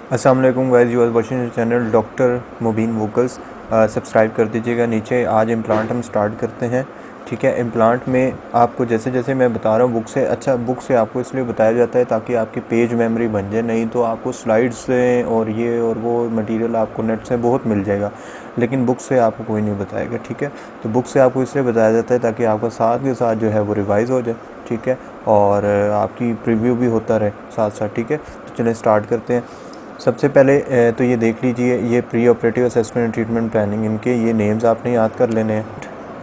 अस्सलाम वालेकुम guys, you are watching channel doctor Mubeen vocals. Subscribe कर दीजिएगा नीचे। आज इम्प्लांट हम स्टार्ट करते हैं। ठीक है, इम्प्लांट में आपको जैसे जैसे मैं बता रहा हूँ बुक से, अच्छा बुक से आपको इसलिए बताया जाता है ताकि आपकी पेज मेमोरी बन जाए, नहीं तो आपको स्लाइड्स से और ये और वो मटेरियल आपको नेट से बहुत मिल जाएगा, लेकिन बुक से आपको कोई नहीं बताएगा। ठीक है, तो बुक से आपको इसलिए बताया जाता है ताकि आपका साथ के साथ जो है वो रिवाइज़ हो जाए। ठीक है, और आपकी प्रीव्यू भी होता रहे साथ साथ। ठीक है, तो चलिए स्टार्ट करते हैं। सबसे पहले तो ये देख लीजिए, ये pre operative assessment and treatment planning, इनके ये नेम्स आपने याद कर लेने हैं।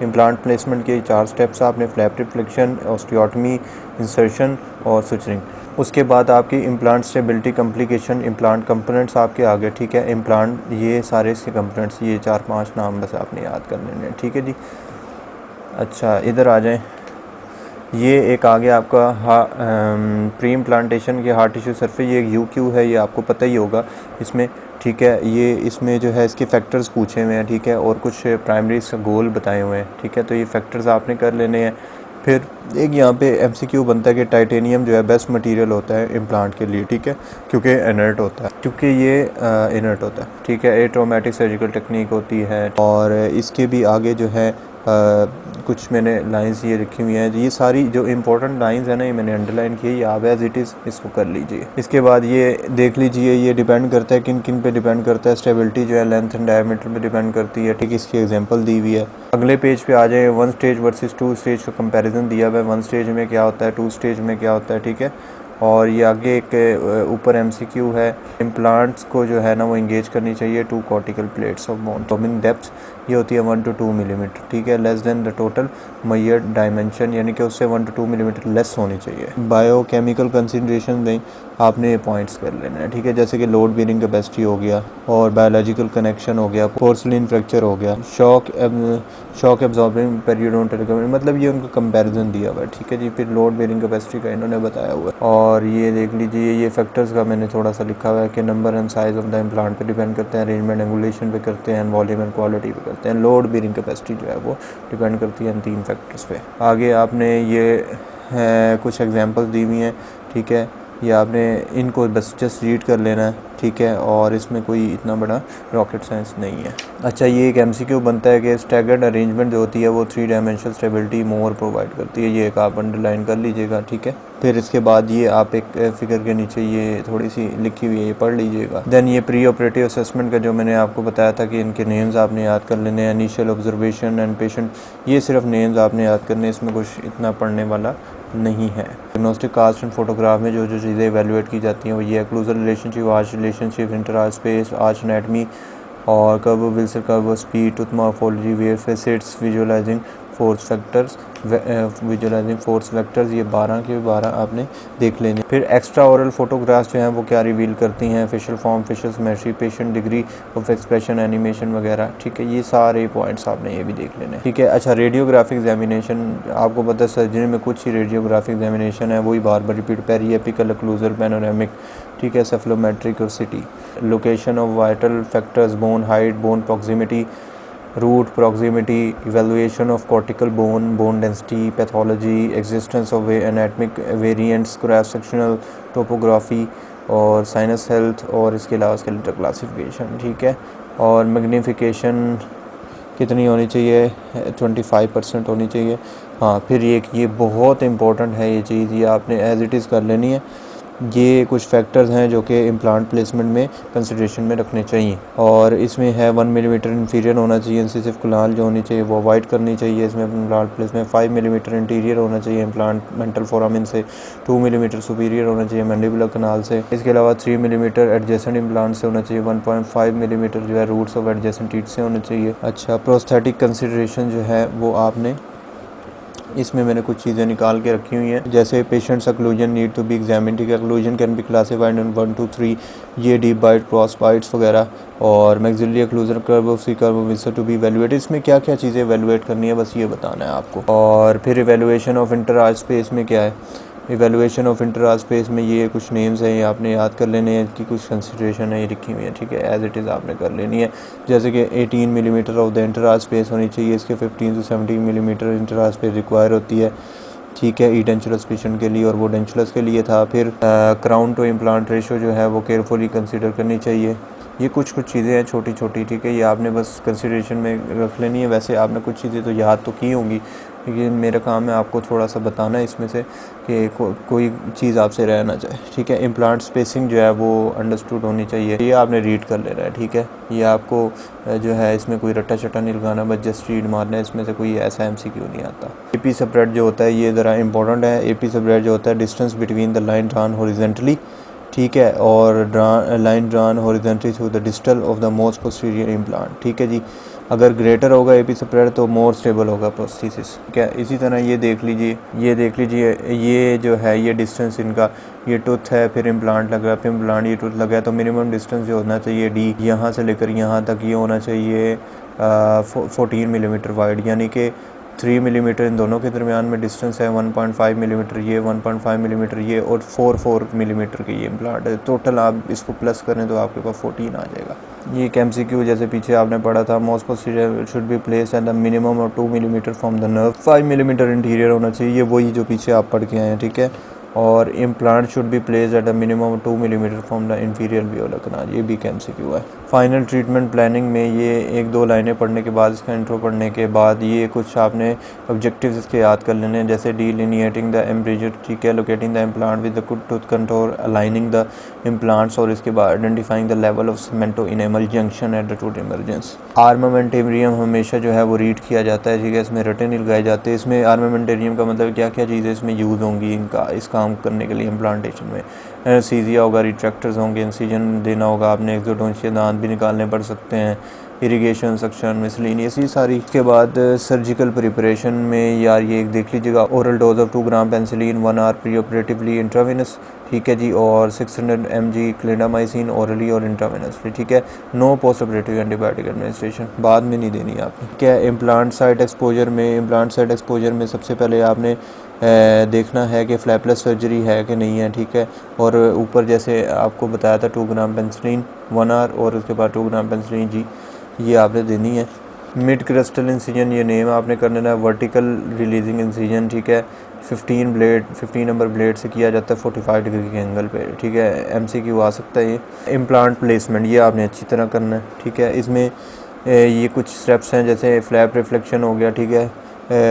इम्प्लांट प्लेसमेंट के 4 स्टेप्स आपने फ्लैप रिफ्लेक्शन, ऑस्टियोटमी, इंसर्शन और सुचरिंग। उसके बाद आपकी implant stability complication, implant components आपके आगे। ठीक है, इम्प्लांट ये सारे इसके कंपोनेंट्स, ये 4-5 नाम बस आपने याद कर लेने हैं। ठीक है जी। अच्छा, इधर आ जाएँ। ये एक आ गया आपका प्री इम्प्लांटेशन के हार्ट टिश्यू सरफेस, ये यू क्यू है, ये आपको पता ही होगा इसमें। ठीक है, ये इसमें जो है इसके फैक्टर्स पूछे हुए हैं। ठीक है, और कुछ प्राइमरी गोल बताए हुए हैं। ठीक है, तो ये फैक्टर्स आपने कर लेने हैं। फिर एक यहाँ पे एमसीक्यू बनता है कि टाइटेनियम जो है बेस्ट मटेरियल होता है इम्प्लांट के लिए। ठीक है, क्योंकि इनर्ट होता है, क्योंकि ये इनर्ट होता है। ठीक है, एट्रोमेटिक सर्जिकल टेक्निक होती है। और इसके भी आगे जो है कुछ मैंने लाइंस ये रखी हुई हैं। ये सारी जो इंपॉर्टेंट लाइंस है ना, ये मैंने अंडरलाइन की है, ये आप एज इट इज़ इसको कर लीजिए। इसके बाद ये देख लीजिए, ये डिपेंड करता है किन किन पे डिपेंड करता है। स्टेबिलिटी जो है लेंथ एंड डायमीटर पे डिपेंड करती है। ठीक है, इसकी एग्जांपल दी हुई है। अगले पेज पे आ जाए, 1 स्टेज वर्सेस 2 स्टेज का कंपैरिजन दिया हुआ है। 1 स्टेज में क्या होता है, 2 स्टेज में क्या होता है। ठीक है, और ये आगे एक ऊपर एमसीक्यू है, इम्प्लांट्स को जो है ना वो इंगेज करनी चाहिए 2 कॉर्टिकल प्लेट्स ऑफ बोन। टॉमिंग डेप्थ ये होती है 1 to 2 मिलीमीटर। ठीक है, less than the total mayor dimension, यानी कि उससे 1 to 2 मिलीमीटर लेस होनी चाहिए। बायोकेमिकल कंसिडरेशन में आपने ये पॉइंट्स कर लेना है। ठीक है, जैसे कि लोड बेयरिंग कैपेसिटी हो गया, और बायोलॉजिकल कनेक्शन हो गया, पोर्सलिन फ्रैक्चर हो गया, शॉक एब्जॉर्बिंग पेरियोडोंटल, मतलब ये उनका कंपैरिजन दिया हुआ है। ठीक है जी, फिर लोड बेयरिंग कैपेसिटी का इन्होंने बताया हुआ है। और ये देख लीजिए, ये फैक्टर्स का मैंने थोड़ा सा लिखा हुआ है कि number and size of the implant पे डिपेंड करते हैं, अरेंजमेंट एंगुलेशन पे करते हैं, वॉल्यूम एंड क्वालिटी पे करते हैं। लोड बेयरिंग कैपेसिटी जो है वो डिपेंड करती है इन 3 फैक्टर्स पे। आगे आपने ये कुछ एग्जांपल्स दी हुई हैं। ठीक है, ये आपने इनको बस जस्ट रीड कर लेना है। ठीक है, और इसमें कोई इतना बड़ा रॉकेट साइंस नहीं है। अच्छा, ये एक एमसीक्यू बनता है कि स्टैगर्ड अरेंजमेंट जो होती है वो 3 डायमेंशनल स्टेबिलिटी मोर प्रोवाइड करती है। ये एक आप अंडरलाइन कर लीजिएगा। ठीक है, फिर इसके बाद ये आप एक फिगर के नीचे ये थोड़ी सी लिखी हुई है, ये पढ़ लीजिएगा। देन ये प्री ऑपरेटिव असेसमेंट का जो मैंने आपको बताया था कि इनके नेम्स आपने याद कर लेने हैं। इनिशियल ऑब्जर्वेशन एंड पेशेंट, ये सिर्फ नेम्स आपने याद करने, इसमें कुछ इतना पढ़ने वाला नहीं है। डायग्नोस्टिक कास्ट एंड फोटोग्राफ में जो जो चीज़ें एवेलुएट की जाती हैं वो ये closure relationship, arch relationship, interarch space, arch anatomy, और curve Wilson curve, speed, tooth morphology, wave facets, visualising force factors, visualising force vectors, ये 12 के 12 आपने देख लेने। फिर एक्स्ट्रा ओरल फोटोग्राफ्स जो हैं वो क्या रिवील करती हैं, facial form, facial symmetry, patient degree of expression, animation वगैरह। ठीक है, ये सारे पॉइंट्स आपने ये भी देख लेने। ठीक है, अच्छा, रेडियोग्राफिक एग्जामिनेशन, आपको पता है सर्जरी में कुछ ही रेडियोग्राफिक एग्जामिनेशन है, वही बार बार रिपीट, पेरिएपिकल, ओक्लूजल, पैनोरामिक। ठीक है, सेफलोमेट्रिक और CT, location of vital factors, bone height, bone proximity, root proximity, evaluation of cortical bone, bone density, pathology, existence of anatomic variants, cross sectional topography और sinus health, और इसके अलावा skeletal classification. ठीक है, और मैग्नीफिकेशन कितनी होनी चाहिए, 25% होनी चाहिए। हाँ, फिर ये बहुत इंपॉर्टेंट है ये चीज़, ये आपने एज इट इज़ कर लेनी है। ये कुछ फैक्टर्स हैं जो कि इम्प्लांट प्लेसमेंट में कंसिडरेशन में रखने चाहिए, और इसमें है 1 मिलीमीटर इंफीरियर होना चाहिए, इंसिसिव कनाल जो होनी चाहिए वो अवॉइड करनी चाहिए। इसमें इम्प्लांट प्लेसमेंट 5 मिलीमीटर इंटीरियर होना चाहिए इम्प्लांट मेंटल फोरामिन से, 2 मिलीमीटर सुपीरियर होना चाहिए मैंडिबुलर कनाल से। इसके अलावा 3 मिलीमीटर एडजेसेंट इम्प्लांट से होना चाहिए, 1.5 मिलीमीटर जो है रूट्स ऑफ एडजेसेंट टीथ से होना चाहिए। अच्छा, प्रोस्थेटिक कंसिडरेशन जो है वो आपने, इसमें मैंने कुछ चीज़ें निकाल के रखी हुई हैं, जैसे patients occlusion need to be examined. ठीक है, occlusion can be classified in 1 to 3, ये डीप बाइट, क्रॉस बाइट्स वगैरह, और maxillary occlusion curve, Spee curve Wilson to be evaluate. इसमें क्या क्या चीज़ें इवैल्यूएट करनी है बस ये बताना है आपको। और फिर इवैल्यूएशन ऑफ इंटरआर्च स्पेस में क्या है, इवैल्यूएशन ऑफ इंटरआर्च स्पेस में ये कुछ नेम्स हैं, ये आपने याद कर लेने हैं कि कुछ कंसिडरेशन है ये लिखी हुई है। ठीक है, एज इट इज़ आपने कर लेनी है। जैसे कि 18 मिलीमीटर ऑफ द इंटरआर्च स्पेस होनी चाहिए, इसके 15 to 17 मिलीमीटर इंटरआर्च स्पेस रिक्वायर होती है। ठीक है, ईडेंचुलस पेशेंट के लिए, और वो डेंचुलस के लिए था। फिर क्राउन टू इम्प्लांट रेशो जो है वो केयरफुली कंसीडर करनी चाहिए। ये कुछ चीज़ें हैं छोटी छोटी, ठीक है, ये आपने बस कंसिडरेशन में रख लेनी है। वैसे आपने कुछ चीज़ें तो याद तो की होंगी, लेकिन मेरा काम है आपको थोड़ा सा बताना है इसमें से कि कोई चीज़ आपसे रह ना जाए, ठीक है। इम्प्लांट स्पेसिंग जो है वो अंडरस्टूड होनी चाहिए, ये आपने रीड कर लेना है, ठीक है। ये आपको जो है इसमें कोई रट्टा चट्टा नहीं लगाना, बस जस्ट रीड मारना है, इसमें से कोई ऐसा MCQ नहीं आता। AP स्प्रेड जो होता है ये ज़रा इंपॉर्टेंट है। AP स्प्रेड जो होता है distance between the line drawn horizontally, ठीक है, और line drawn horizontally through the distal of the most posterior implant, ठीक है जी। अगर ग्रेटर होगा AP स्प्रेड तो मोर स्टेबल होगा प्रोस्थेसिस, ठीक है। इसी तरह ये देख लीजिए, ये जो है ये डिस्टेंस इनका, ये टूथ है, फिर इम्प्लांट लगा, फिर इम्प्लांट ये टूथ लगा है, तो मिनिमम डिस्टेंस जो होना चाहिए D यहाँ से लेकर यहाँ तक ये होना चाहिए 14 मिलीमीटर वाइड, यानी कि 3 मिलीमीटर इन दोनों के दरमियान में डिस्टेंस है। 1.5 मिलीमीटर ये, 1.5 मिलीमीटर ये, और 4 मिलीमीटर की ये इम्प्लांट है। टोटल आप इसको प्लस करें तो आपके पास 14 आ जाएगा। ये एक MCQ जैसे पीछे आपने पढ़ा था, most posterior should be placed at the minimum और 2 millimetre from the nerve, 5 millimetre interior होना चाहिए, ये वही जो पीछे आप पढ़ के आए हैं, ठीक है। और implant should be placed at a minimum 2 millimetre from the inferior alveolar canal, ये भी MCQ है। फाइनल ट्रीटमेंट प्लानिंग में ये 1-2 लाइनें पढ़ने के बाद, इसका इंट्रो पढ़ने के बाद ये कुछ आपने ऑब्जेक्टिव्स इसके याद कर लेने हैं, जैसे डिलिनिएटिंग द एम्ब्रिजर, ठीक है, locating the implant with the good tooth control, aligning the implants, और इसके बाद identifying the level of cemento enamel junction at the tooth emergence. Armamentarium हमेशा जो है वो रीड किया जाता है, ठीक है, इसमें रिटन लगाए जाते हैं। इसमें आर्मामेंटेरियम का मतलब क्या क्या चीज़ें इसमें यूज़ होंगी इनका इस काम करने के लिए इम्प्लांटेशन में। एनेस्थीसिया होगा, रिट्रैक्टर्स होंगे, इंसिजन देना होगा आपने, एक्सोडोंशियल दांत भी निकालने पड़ सकते हैं, इरिगेशन सक्शन मिसलिनियस ये सारी। इसके बाद सर्जिकल प्रिपरेशन में यार ये एक देख लीजिएगा, oral dose of 2 gram penicillin 1 hour pre operatively intravenous, ठीक है जी, और 600 mg क्लिंडामाइसिन ओरली और इंट्रावेनसली, ठीक है। No post operative antibiotic administration बाद में नहीं देनी आपने, क्या। इम्प्लांट साइट एक्सपोजर में सबसे पहले आपने देखना है कि फ्लैपलेस सर्जरी है कि नहीं है, ठीक है। और ऊपर जैसे आपको बताया था 2 ग्राम पेंसिलिन 1 आवर, और उसके बाद 2 ग्राम पेंसिलिन जी, ये आपने देनी है। मिड क्रिस्टल इंसिजन ये नेम आपने कर लेना है, वर्टिकल रिलीजिंग इंसिजन, ठीक है। 15 नंबर ब्लेड से किया जाता है 45 डिग्री के एंगल पे, ठीक है। MCQ आ सकता है ये। इम्प्लांट प्लेसमेंट ये आपने अच्छी तरह करना है, ठीक है। इसमें ये कुछ स्टेप्स हैं, जैसे फ्लैप रिफ्लेक्शन हो गया, ठीक है।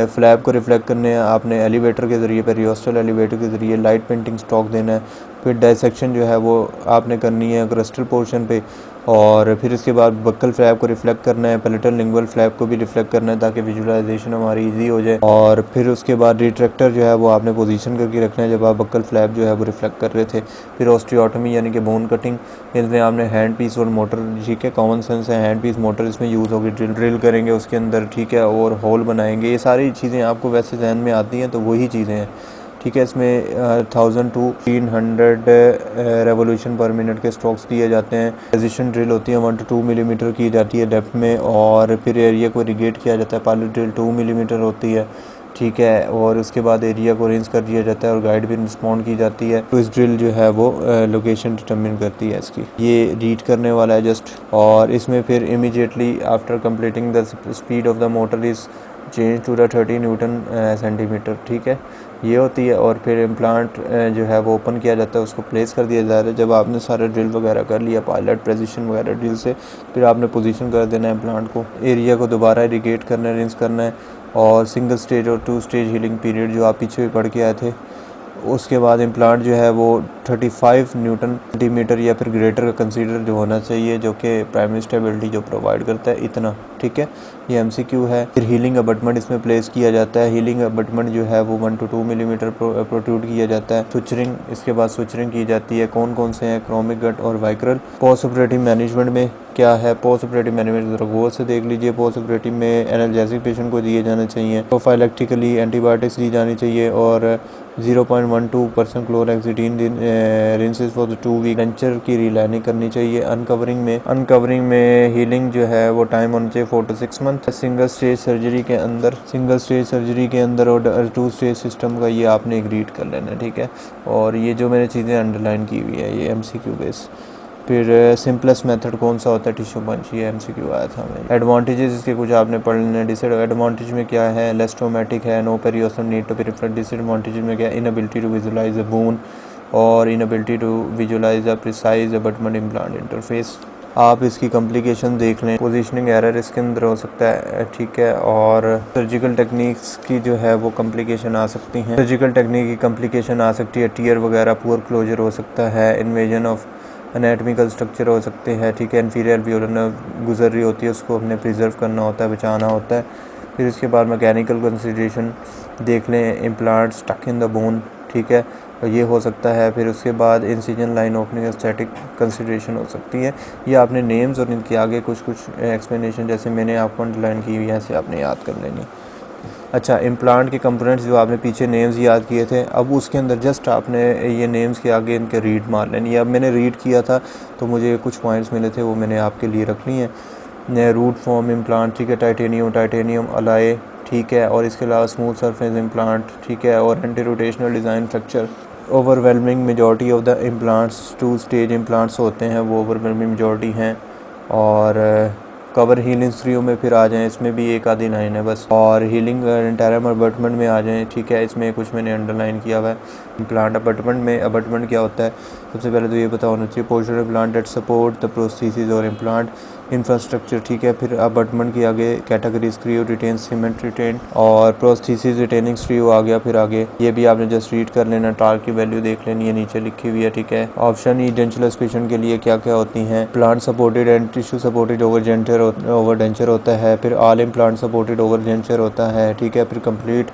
फ्लैप को रिफ्लेक्ट करने आपने एलिवेटर के ज़रिए, पेरियोस्टल एलिवेटर के ज़रिए लाइट पेंटिंग स्टॉक देना है। फिर डाइसेक्शन जो है वो आपने करनी है क्रस्टल पोर्शन पे, और फिर इसके बाद बक्कल फ्लैप को रिफ्लेक्ट करना है, पैलेटल लिंगुअल फ्लैप को भी रिफ्लेक्ट करना है ताकि विजुअलाइजेशन हमारी इजी हो जाए। और फिर उसके बाद रिट्रैक्टर जो है वो आपने पोजीशन करके रखना है जब आप बक्कल फ्लैप जो है वो रिफ्लेक्ट कर रहे थे। फिर ऑस्टियोटमी यानी कि बोन कटिंग, इसमें आपने हैंड पीस और मोटर, ठीक है, कॉमन सेंस है, हैंड पीस मोटर इसमें यूज़ होगी, ड्रिल करेंगे उसके अंदर, ठीक है, और होल बनाएंगे। ये सारी चीज़ें आपको वैसे जहन में आती हैं तो वही चीज़ें हैं, ठीक है। इसमें 1000 to 300 रेवोल्यूशन पर मिनट के स्ट्रोक्स दिए जाते हैं। प्रेसिशन ड्रिल होती है 1 to 2 मिलीमीटर की जाती है डेप्थ में, और फिर एरिया को इरिगेट किया जाता है। पायलट ड्रिल 2 मिलीमीटर होती है, ठीक है, और उसके बाद एरिया को अरेंज कर दिया जाता है और गाइड भी रिस्पॉन्ड की जाती है। तो इस ड्रिल जो है वो लोकेशन डिटरमिन करती है इसकी, ये रीड करने वाला है जस्ट। और इसमें फिर immediately after completing the speed of the motor is change to the 30 newton centimetre, ठीक है, ये होती है। और फिर इम्प्लांट जो है वो ओपन किया जाता है, उसको प्लेस कर दिया जाता है। जब आपने सारे ड्रिल वगैरह कर लिया पायलट प्रेसिशन वगैरह ड्रिल से, फिर आपने पोजीशन कर देना है इम्प्लांट को, एरिया को दोबारा इरिगेट करना है, रिंस करना है। और सिंगल स्टेज और 2 स्टेज हीलिंग पीरियड जो आप पीछे भी पढ़ के आए थे। उसके बाद इम्प्लांट जो है वो 35 न्यूटन सेंटीमीटर या फिर ग्रेटर का कंसीडर जो होना चाहिए, जो कि प्राइमरी स्टेबिलिटी जो प्रोवाइड करता है, इतना, ठीक है। ये MCQ है। फिर हीलिंग अबटमेंट इसमें प्लेस किया जाता है। हीलिंग अबटमेंट जो है वो 1 to 2 मिलीमीटर प्रोट्रूड किया जाता है। सुचरिंग, इसके बाद सुचरिंग की जाती है। कौन कौन से हैं, क्रोमिक गट और वाइक्रल। पोस्ट ऑपरेटिव मैनेजमेंट में क्या है, पोस्ट ऑपरेटिव मैनेजमेंट ज़रा गौर से देख लीजिए। पोस्ट ऑपरेटिव में एनाल्जेसिक पेशेंट को दिए जाने चाहिए, प्रोफाइलेक्टिकली एंटीबायोटिक्स दी जानी चाहिए, और 0.12% क्लोरेक्सिडीन rinses for the 2 week. Denture की रीलाइनिंग करनी चाहिए। अनकवरिंग में हीलिंग जो है वो टाइम होना चाहिए 4 to 6 month. Single stage surgery के अंदर और 2 स्टेज सिस्टम का ये आपने एक रीड कर लेना है, ठीक है। और ये जो मैंने चीज़ें अंडरलाइन की हुई है ये MCQ बेस। फिर सिंपलेस्ट मेथड कौन सा होता है टिश्यू पंच, ये MCQ आया था हमें। एडवांटेजेस इसके कुछ आपने पढ़ लेने। डिसएडवांटेज में क्या है, लेस ट्रॉमेटिक है, no periosteum need to be referred. Disadvantage में क्या है, inability to visualise a bone और inability to visualise a precise abutment implant interface. आप इसकी कॉम्प्लिकेशन देख लें, पोजीशनिंग एरर इसके अंदर हो सकता है, ठीक है, और सर्जिकल टेक्निक्स की जो है वो कॉम्प्लिकेशन आ सकती हैं। सर्जिकल टेक्निक की कॉम्प्लिकेशन आ सकती है, टीयर वगैरह, पुअर क्लोजर हो सकता है, इन्वेजन ऑफ एनाटमिकल स्ट्रक्चर हो सकते हैं, ठीक है, इन्फीरियर अल्वियोलर नर्व गुजर रही होती है, उसको हमने प्रिजर्व करना होता है, बचाना होता है। फिर इसके बाद मैकेनिकल कंसिडरेशन देख लें, implant stuck in the bone, ठीक है, ये हो सकता है। फिर उसके बाद incision line opening static consideration हो सकती है। ये आपने नेम्स और इनके आगे कुछ एक्सप्लेनेशन जैसे मैंने आपको अंडरलाइन की हुई है, ऐसे आपने याद कर लेनी। अच्छा, इम्प्लांट के कंपोनेंट्स जो आपने पीछे नेम्स याद किए थे, अब उसके अंदर जस्ट आपने ये नेम्स के आगे इनके रीड मार लेनी है। अब मैंने रीड किया था तो मुझे कुछ पॉइंट्स मिले थे, वो मैंने आपके लिए रख ली हैं। रूट फॉर्म इम्प्लांट, ठीक है, टाइटेनियम अलाय, ठीक है, और इसके अलावा स्मूथ सरफेस इम्प्लांट, ठीक है, और anti rotational design structure. Overwhelming majority of the implants 2 stage implants होते हैं, वो ओवरवेलमिंग मेजॉरिटी हैं। और कवर हीलिंग स्ट्रियो में फिर आ जाएं, इसमें भी एक आधी लाइन है बस। और हीलिंग इंटरम अबटमेंट में आ जाएं, ठीक है, इसमें कुछ मैंने अंडरलाइन किया हुआ है। इम्प्लांट अबटमेंट में, अबटमेंट क्या होता है सबसे पहले तो ये पता होना चाहिए। Portion implant that support the prosthesis और इम्प्लांट इंफ्रास्ट्रक्चर, ठीक है। फिर अबटमेंट के आगे category screw retain cement retain और प्रोस्थेसिस रिटेनिंग स्क्रियो आ गया। फिर आगे ये भी आपने जस्ट रीड कर लेना, टार्क की वैल्यू देख लेनी है, नीचे लिखी हुई है, ठीक है। ऑप्शन ई डेंचुलर एस्पिरेशन के लिए क्या क्या होती हैं, plant supported and tissue supported over denture होता है। फिर all implant supported over denture होता है, ठीक है। फिर complete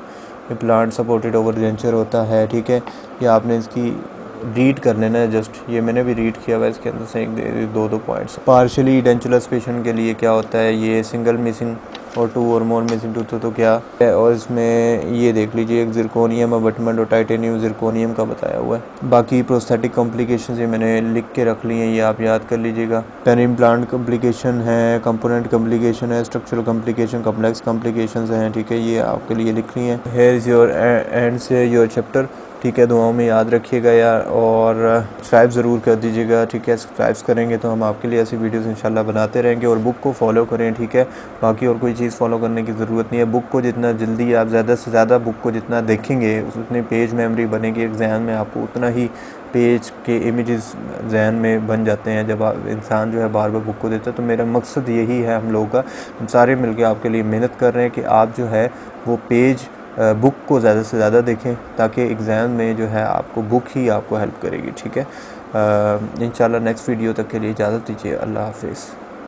implant supported over denture होता है, ठीक है। ये आपने इसकी रीड कर लेना है, जस्ट ये मैंने भी रीड किया हुआ है, इसके अंदर से एक दो पॉइंट्स। पार्शियली डेंचुलर एस्पिरेशन के लिए क्या होता है, ये सिंगल मिसिंग और 2 और मोर मिसिंग टूथ तो क्या है। और इसमें ये देख लीजिए, एक जिरकोनियम अबटमेंट और टाइटेनियम जिरकोनियम का बताया हुआ है। बाकी प्रोस्थेटिक कॉम्प्लिकेशंस ये मैंने लिख के रख ली हैं, ये आप याद कर लीजिएगा। पेन इम्प्लांट कॉम्प्लिकेशन है, कंपोनेंट कॉम्प्लिकेशन है, स्ट्रक्चरल कॉम्प्लिकेशन, कॉम्प्लेक्स कॉम्प्लिकेशंस हैं, ठीक है, ये आपके लिए लिख ली हैं। हेयर इज़ योर एंड से योर चैप्टर, ठीक है, दुआओं में याद रखिएगा यार, और सब्सक्राइब ज़रूर कर दीजिएगा, ठीक है। सब्सक्राइब करेंगे तो हम आपके लिए ऐसी वीडियोस इंशाल्लाह बनाते रहेंगे। और बुक को फॉलो करें, ठीक है, बाकी और कोई चीज़ फॉलो करने की ज़रूरत नहीं है। बुक को जितना जल्दी आप ज़्यादा से ज़्यादा बुक को जितना देखेंगे उतनी पेज मेमोरी बनेगी एग्ज़ाम में, आपको उतना ही पेज के इमेजेस जहन में बन जाते हैं जब आप इंसान जो है बार बार बुक को देता है। तो मेरा मकसद यही है हम लोगों का, हम सारे मिलकर आपके लिए मेहनत कर रहे हैं कि आप जो है वो पेज बुक को ज़्यादा से ज़्यादा देखें, ताकि एग्ज़ाम में जो है आपको बुक ही आपको हेल्प करेगी, ठीक है। इंशाल्लाह नेक्स्ट वीडियो तक के लिए इजाज़त दीजिए। अल्लाह हाफ़िज़।